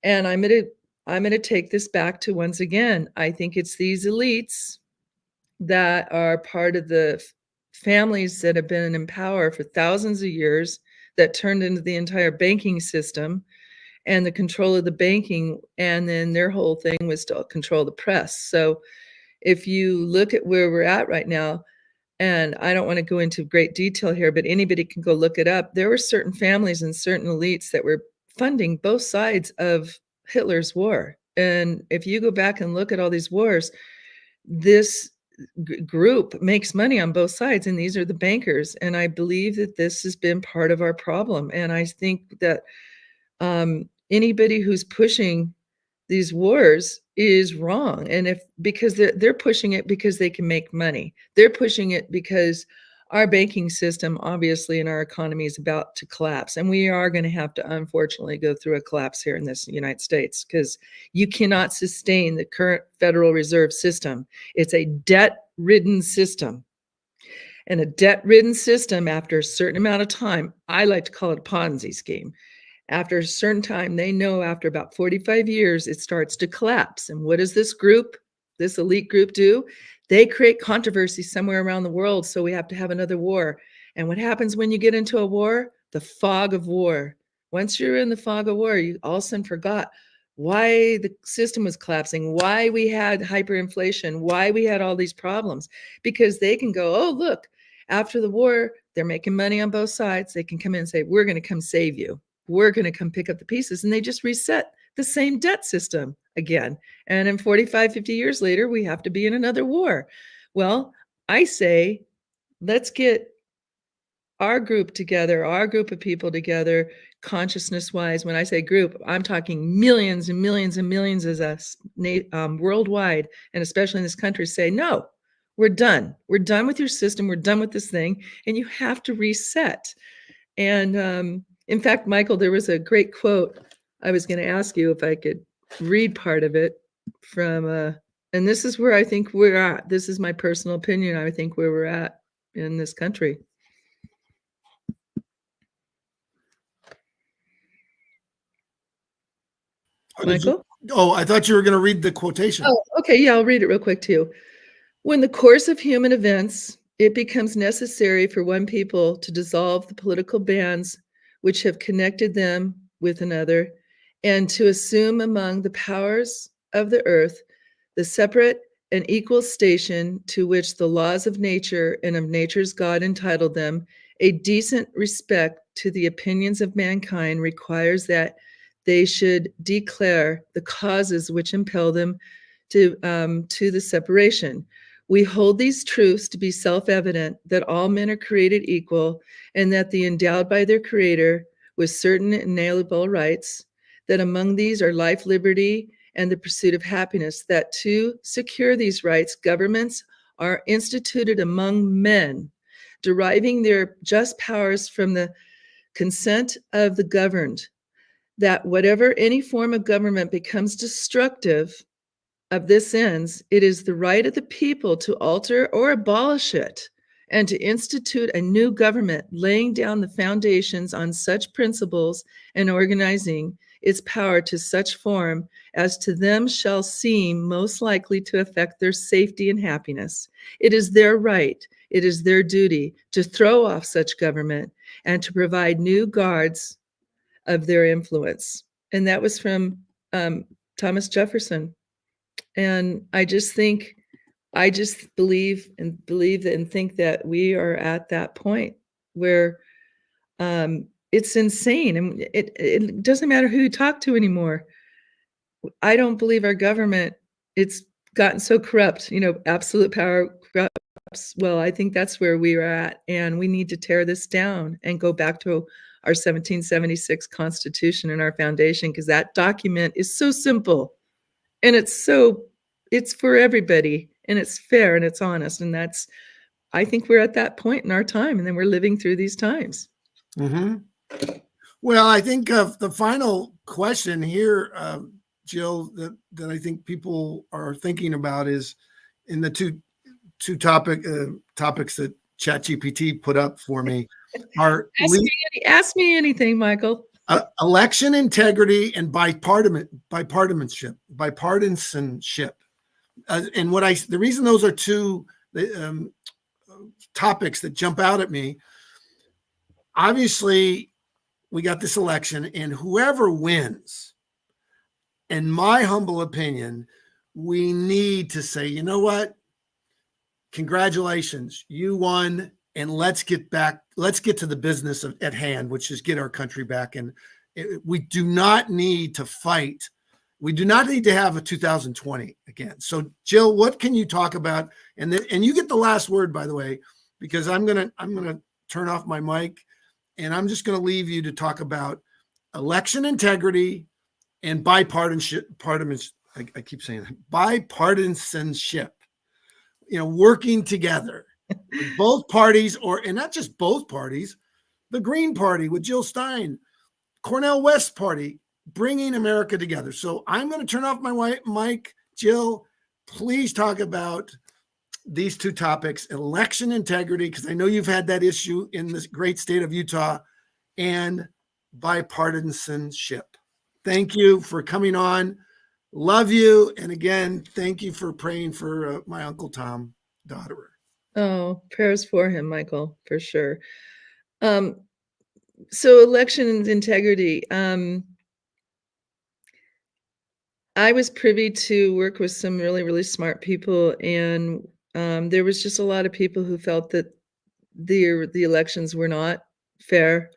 And I'm going to take this back to, once again, I think it's these elites that are part of the families that have been in power for thousands of years that turned into the entire banking system and the control of the banking. And then their whole thing was to control the press. So if you look at where we're at right now, and I don't want to go into great detail here, but anybody can go look it up. There were certain families and certain elites that were funding both sides of Hitler's war. And if you go back and look at all these wars, this group makes money on both sides, and these are the bankers. And I believe that this has been part of our problem. And I think that anybody who's pushing these wars is wrong. And because they're pushing it because they can make money. They're pushing it because our banking system, obviously, and our economy is about to collapse. And we are going to have to, unfortunately, go through a collapse here in this United States because you cannot sustain the current Federal Reserve system. It's a debt-ridden system. And a debt-ridden system, after a certain amount of time, I like to call it a Ponzi scheme. After a certain time, they know after about 45 years, it starts to collapse. And what does this elite group do? They create controversy somewhere around the world. So we have to have another war. And what happens when you get into a war? The fog of war. Once you're in the fog of war, you all of a sudden forgot why the system was collapsing, why we had hyperinflation, why we had all these problems, because they can go, oh, look, after the war, they're making money on both sides. They can come in and say, we're going to come save you. We're going to come pick up the pieces. And they just reset the same debt system again. And in 45, 50 years later, we have to be in another war. Well, I say, let's get our group together, our group of people together, consciousness wise. When I say group, I'm talking millions and millions and millions as us worldwide, and especially in this country, say, no, we're done. We're done with your system. We're done with this thing. And you have to reset. And in fact, Michael, there was a great quote. I was going to ask you if I could read part of it from, and this is where I think we're at. This is my personal opinion. I think where we're at in this country. Michael? I thought you were going to read the quotation. Oh, okay. Yeah, I'll read it real quick too. When the course of human events, it becomes necessary for one people to dissolve the political bands which have connected them with another, and to assume among the powers of the earth the separate and equal station to which the laws of nature and of nature's God entitled them, a decent respect to the opinions of mankind requires that they should declare the causes which impel them to the separation. We hold these truths to be self-evident, that all men are created equal, and that they endowed by their Creator with certain inalienable rights, that among these are life, liberty, and the pursuit of happiness, that to secure these rights, governments are instituted among men, deriving their just powers from the consent of the governed, that whatever any form of government becomes destructive of this ends, it is the right of the people to alter or abolish it, and to institute a new government, laying down the foundations on such principles and organizing its power to such form as to them shall seem most likely to affect their safety and happiness. It is their right, it is their duty to throw off such government and to provide new guards of their influence. And that was from Thomas Jefferson. And I just believe and think that we are at that point where it's insane, and it doesn't matter who you talk to anymore. I don't believe our government, it's gotten so corrupt, absolute power corrupts. Well, I think that's where we are at, and we need to tear this down and go back to our 1776 Constitution and our foundation, because that document is so simple, and it's for everybody, and it's fair and it's honest, and I think we're at that point in our time, and then we're living through these times. Mm-hmm. Well, I think the final question here, Jill, that I think people are thinking about is in the two topics that ChatGPT put up for me are ask me anything, Michael. Election integrity and bipartisanship. And the reason those are two topics that jump out at me, obviously we got this election, and whoever wins, in my humble opinion, we need to say, you know what? Congratulations, you won, and let's get to the business at hand, which is get our country back. And we do not need to fight. We do not need to have a 2020 again. So, Jill, what can you talk about? And you get the last word, by the way, because I'm gonna turn off my mic, and I'm just gonna leave you to talk about election integrity and bipartisanship. I keep saying that, bipartisanship. Working together, both parties, and not just both parties, the Green Party with Jill Stein, Cornel West Party, bringing America together. So I'm going to turn off my mic. Jill, please talk about these two topics: election integrity, because I know you've had that issue in this great state of Utah, and bipartisanship. Thank you for coming on. Love you. And again, thank you for praying for my Uncle Tom Dotterer. Oh, prayers for him, Michael, for sure. So election integrity. I was privy to work with some really, really smart people, and there was just a lot of people who felt that the elections were not fair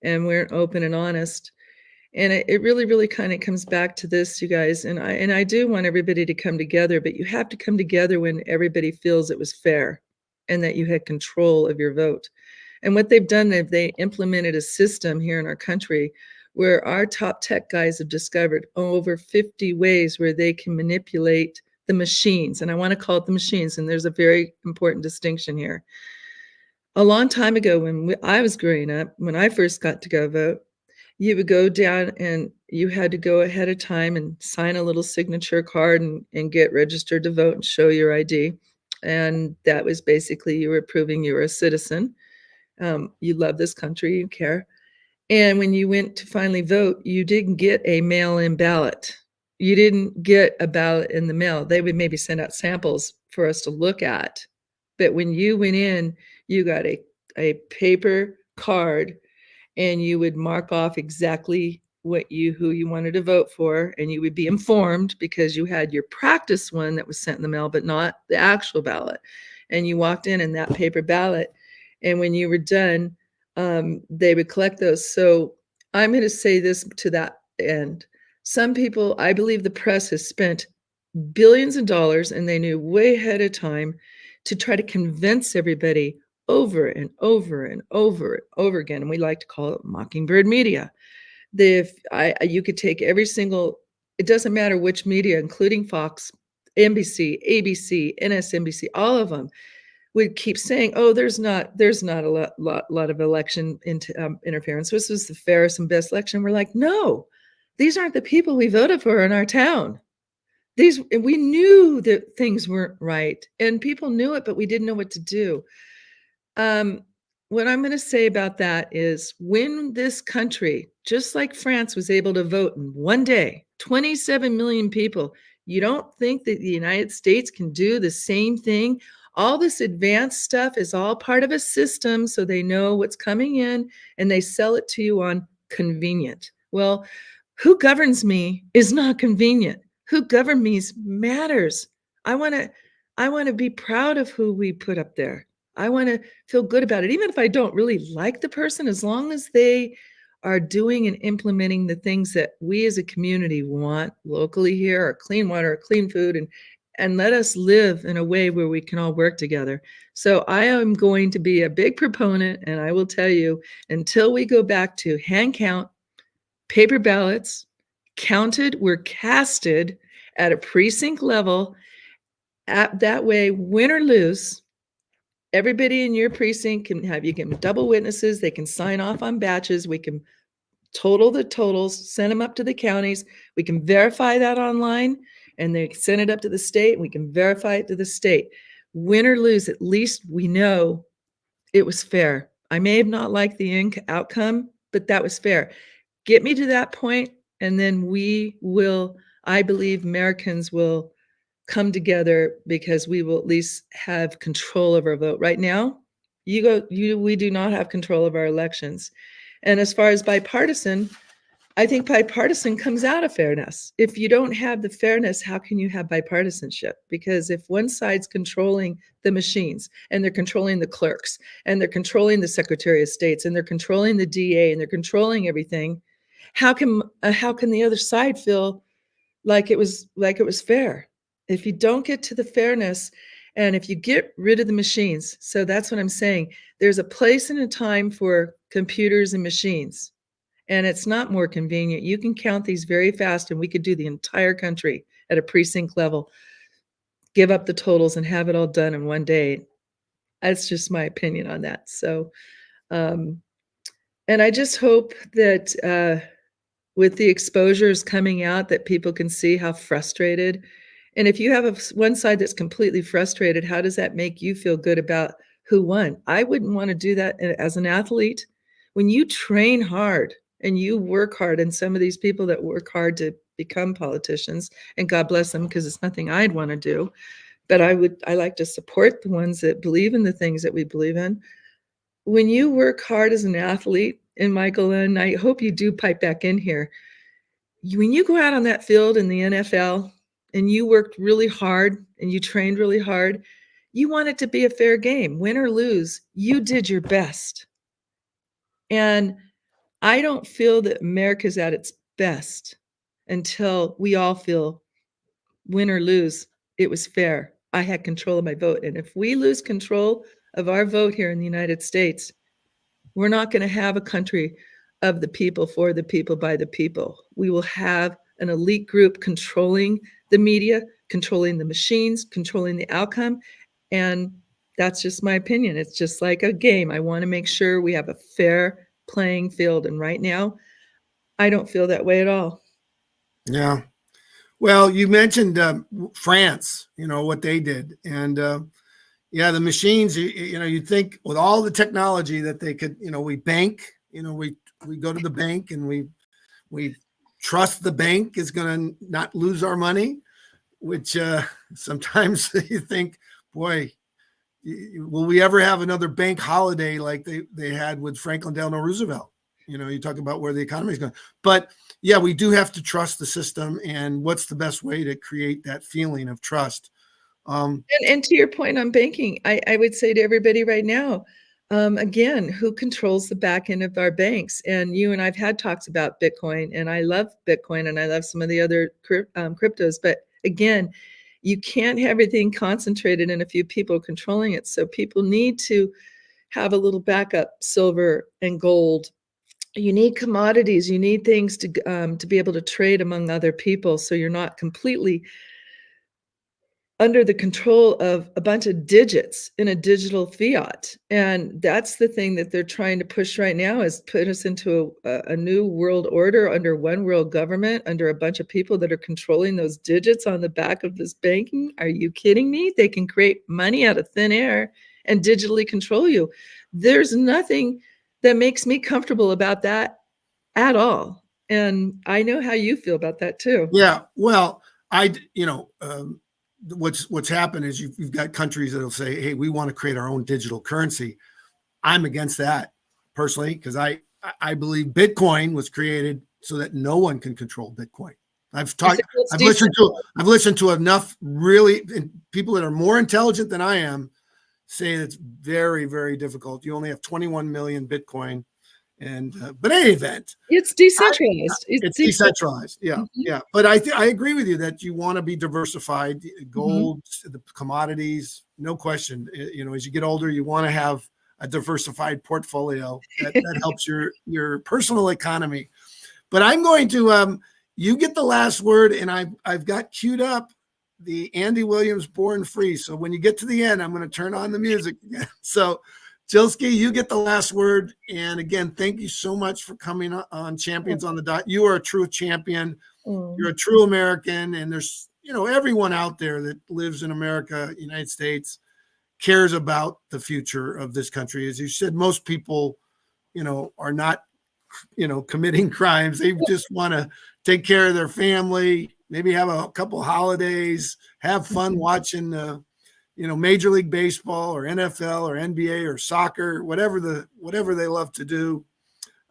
and weren't open and honest. And it really, really kind of comes back to this, you guys. And I do want everybody to come together, but you have to come together when everybody feels it was fair and that you had control of your vote. And what they've done, they implemented a system here in our country where our top tech guys have discovered over 50 ways where they can manipulate the machines. And I want to call it the machines. And there's a very important distinction here. A long time ago, when I was growing up, when I first got to go vote, you would go down and you had to go ahead of time and sign a little signature card and get registered to vote and show your ID. And that was basically you were proving you were a citizen. You love this country, you care. And when you went to finally vote, you didn't get a mail-in ballot. You didn't get a ballot in the mail. They would maybe send out samples for us to look at. But when you went in, you got a paper card and you would mark off exactly who you wanted to vote for, and you would be informed because you had your practice one that was sent in the mail, but not the actual ballot. And you walked in that paper ballot, and when you were done, they would collect those. So I'm going to say this to that end. Some people, I believe the press has spent billions of dollars, and they knew way ahead of time to try to convince everybody over and over and over and over again. And we like to call it mockingbird media. You could take every single, it doesn't matter which media, including Fox, NBC, ABC, NSNBC, all of them would keep saying, "Oh, there's not a lot of election interference. This was the fairest and best election." We're like, "No, these aren't the people we voted for in our town. We knew that things weren't right, and people knew it, but we didn't know what to do." Um, what I'm going to say about that is when this country, just like France, was able to vote in one day, 27 million people, you don't think that the United States can do the same thing? All this advanced stuff is all part of a system so they know what's coming in and they sell it to you on convenient. Well, who governs me is not convenient. Who governs me matters. I want to I want to be proud of who we put up there. I want to feel good about it, even if I don't really like the person, as long as they are doing and implementing the things that we as a community want locally here, or clean water, or clean food, and let us live in a way where we can all work together. So I am going to be a big proponent, and I will tell you, until we go back to hand count, paper ballots, counted, were casted at a precinct level, that way, win or lose, everybody in your precinct you can double witnesses, they can sign off on batches, we can total the totals, send them up to the counties, we can verify that online, and they send it up to the state, and we can verify it to the state. Win or lose, at least we know it was fair. I may have not liked the outcome, but that was fair. Get me to that point, and then I believe Americans will come together because we will at least have control of our vote. Right now, we do not have control of our elections. And as far as bipartisan, I think bipartisan comes out of fairness. If you don't have the fairness, how can you have bipartisanship? Because if one side's controlling the machines, and they're controlling the clerks, and they're controlling the Secretary of States, and they're controlling the DA, and they're controlling everything, how can the other side feel like it was fair? If you don't get to the fairness, and if you get rid of the machines, so that's what I'm saying. There's a place and a time for computers and machines, and it's not more convenient. You can count these very fast, and we could do the entire country at a precinct level, give up the totals, and have it all done in one day. That's just my opinion on that. So, um, and I just hope that with the exposures coming out, that people can see how frustrated. And if you have one side that's completely frustrated, how does that make you feel good about who won? I wouldn't want to do that as an athlete. When you train hard and you work hard, and some of these people that work hard to become politicians, and God bless them, because it's nothing I'd want to do, but I like to support the ones that believe in the things that we believe in. When you work hard as an athlete And Michael, and I hope you do pipe back in here. When you go out on that field in the NFL and you worked really hard and you trained really hard, you want it to be a fair game, win or lose. You did your best. And I don't feel that America's at its best until we all feel win or lose, it was fair. I had control of my vote. And if we lose control of our vote here in the United States, we're not going to have a country of the people, for the people, by the people. We will have an elite group controlling the media, controlling the machines, controlling the outcome. And that's just my opinion. It's just like a game. I want to make sure we have a fair playing field. And right now, I don't feel that way at all. Yeah. Well, you mentioned France, what they did. And yeah, the machines, you'd think with all the technology that they could, we bank, we go to the bank and we trust the bank is going to not lose our money, which sometimes you think, boy, will we ever have another bank holiday like they had with Franklin Delano Roosevelt? You talk about where the economy is going. But yeah, we do have to trust the system. And what's the best way to create that feeling of trust? And to your point on banking, I would say to everybody right now, again, who controls the back end of our banks? And you and I've had talks about Bitcoin, and I love Bitcoin and I love some of the other cryptos. But again, you can't have everything concentrated in a few people controlling it. So people need to have a little backup silver and gold. You need commodities. You need things to be able to trade among other people. So you're not completely under the control of a bunch of digits in a digital fiat. And that's the thing that they're trying to push right now, is put us into a new world order under one world government, under a bunch of people that are controlling those digits on the back of this banking. Are you kidding me? They can create money out of thin air and digitally control you. There's nothing that makes me comfortable about that at all. And I know how you feel about that too. Yeah. Well, what's happened is you've got countries that'll say, hey, we want to create our own digital currency. I'm against that personally, because I believe Bitcoin was created so that no one can control Bitcoin. I've listened to enough really people that are more intelligent than I am say it's very, very difficult. You only have 21 million Bitcoin. And but in any event, it's decentralized. It's decentralized. Yeah, yeah. But I agree with you that you want to be diversified. Gold, the commodities, no question. As you get older, you want to have a diversified portfolio that helps your personal economy. But I'm going to you get the last word, and I've got queued up the Andy Williams Born Free. So when you get to the end, I'm going to turn on the music again. So Jilski, you get the last word. And again, thank you so much for coming on Champions on the Dot. You are a true champion. You're a true American. And there's, everyone out there that lives in America, United States, cares about the future of this country. As you said, most people, are not, committing crimes. They just want to take care of their family, maybe have a couple holidays, have fun watching Major League Baseball or NFL or NBA or soccer, whatever they love to do.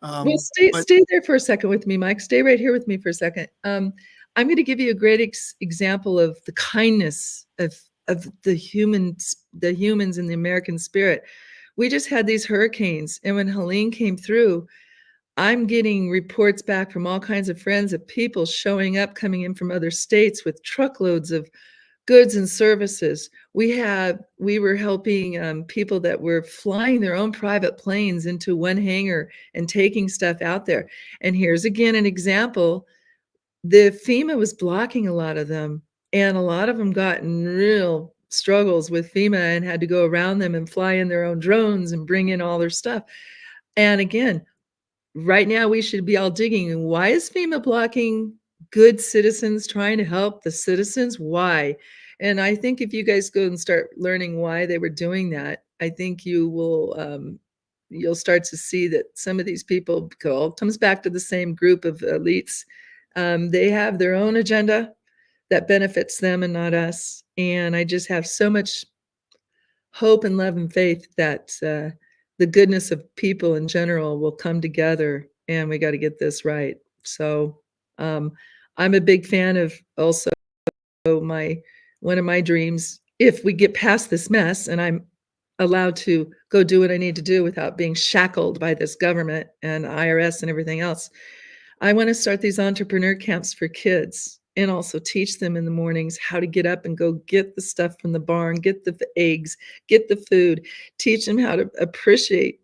Well, stay there for a second with me, Mike. Stay right here with me for a second. I'm going to give you a great example of the kindness of the humans in the American spirit. We just had these hurricanes, and when Helene came through, I'm getting reports back from all kinds of friends of people showing up, coming in from other states with truckloads of goods and services. We were helping people that were flying their own private planes into one hangar and taking stuff out there. And here's again an example. The FEMA was blocking a lot of them, and a lot of them got in real struggles with FEMA and had to go around them and fly in their own drones and bring in all their stuff. And again, right now we should be all digging. Why is FEMA blocking good citizens trying to help the citizens? Why? And I think if you guys go and start learning why they were doing that, I think you'll start to see that some of these people comes back to the same group of elites. They have their own agenda that benefits them and not us. And I just have so much hope and love and faith that the goodness of people in general will come together, and we got to get this right. So I'm a big fan of also my one of my dreams, if we get past this mess and I'm allowed to go do what I need to do without being shackled by this government and IRS and everything else, I want to start these entrepreneur camps for kids and also teach them in the mornings how to get up and go get the stuff from the barn, get the eggs, get the food, teach them how to appreciate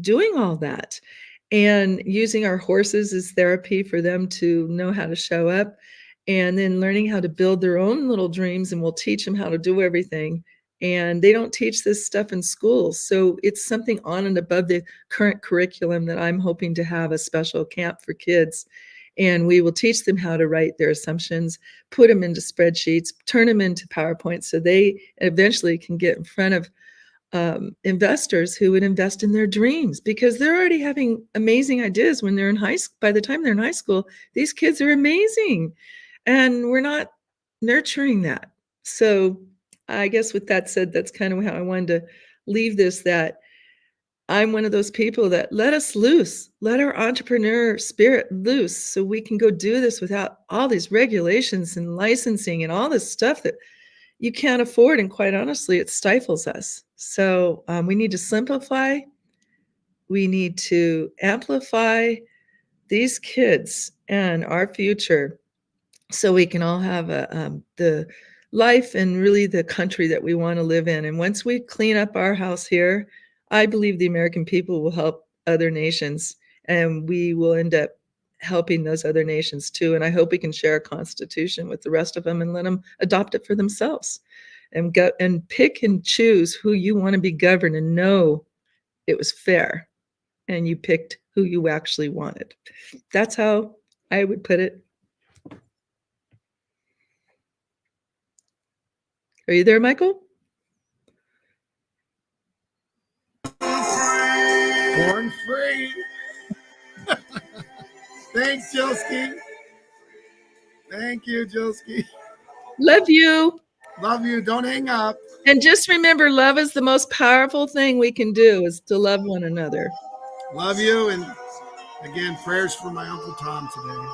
doing all that and using our horses as therapy for them to know how to show up, and then learning how to build their own little dreams, and we'll teach them how to do everything. And they don't teach this stuff in schools, so it's something on and above the current curriculum that I'm hoping to have a special camp for kids. And we will teach them how to write their assumptions, put them into spreadsheets, turn them into PowerPoint so they eventually can get in front of investors who would invest in their dreams, because they're already having amazing ideas when they're in high school. By the time they're in high school, these kids are amazing, and we're not nurturing that. So I guess with that said, that's kind of how I wanted to leave this, that I'm one of those people that let us loose, let our entrepreneur spirit loose so we can go do this without all these regulations and licensing and all this stuff that you can't afford, and quite honestly, it stifles us. So we need to simplify. We need to amplify these kids and our future so we can all have the life and really the country that we want to live in. And once we clean up our house here, I believe the American people will help other nations, and we will end up helping those other nations too. And I hope we can share a constitution with the rest of them and let them adopt it for themselves, and go and pick and choose who you want to be governed, and know it was fair and you picked who you actually wanted. That's how I would put it. Are you there, Michael? Born free. Thanks, Joski. Thank you, Joski. Love you. Love you. Don't hang up. And just remember, love is the most powerful thing we can do, is to love one another. Love you. And again, prayers for my Uncle Tom today.